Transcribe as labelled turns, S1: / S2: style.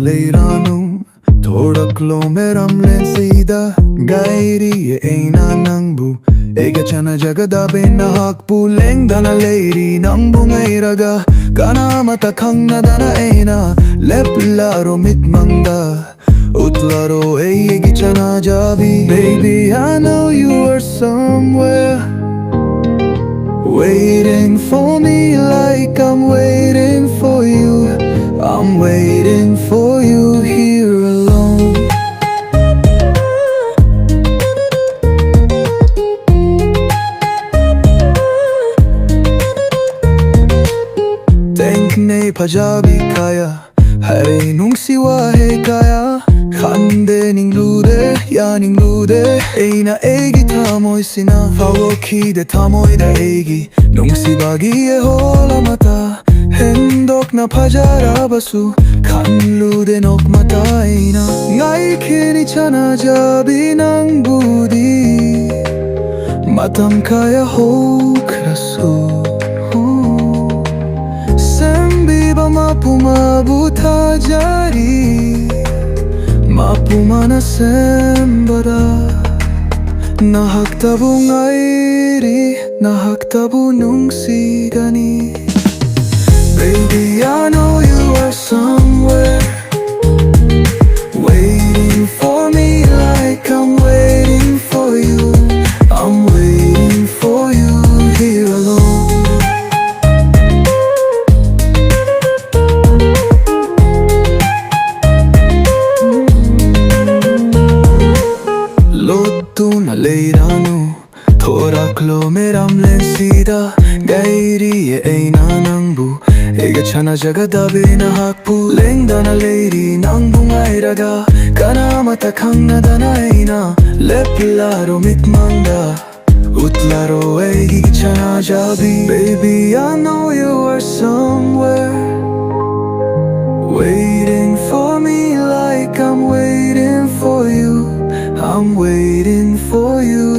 S1: Leiranu Thoraklo meram len sida Gairi eina nangbu Ega chana jagada bena hakpu leng dana leiri nangbu ngairaga Kana mata khangna dana eina Leplaro mitmangda Utlaro egi chana jabi Baby I know you are somewhere Waiting for me like I'm waiting for you I'm waiting for you here alone Denk ne pajabi kaya Hare nung siwa he kaya Khande ning lude ya ning lude Eina egi tamoy sina Fawoki de tamoy da egi Nung sibagi e hola mata Hendok na pajara basu Kan lude nok mata eina Ngai kini chana jabi nang budi Matam kaya ho krasu Sembi ba mapuma buta jari Mapuma na sembada Nahaktabu ngairi Nahaktabu nung sigani Baby I know you are somewhere Waiting for me like I'm waiting for you I'm waiting for you here alone Lottuna Leiranu Thoraklo meram len sida Gairi eina nangbu Ega chana jagada bena hakpu leng dana leiri nangbu ngairaga Kana mata khangna dana eina Leplaro mitmangda Utlaro egi chana jabi Baby I know you are somewhere Waiting for me like I'm waiting for you I'm waiting for you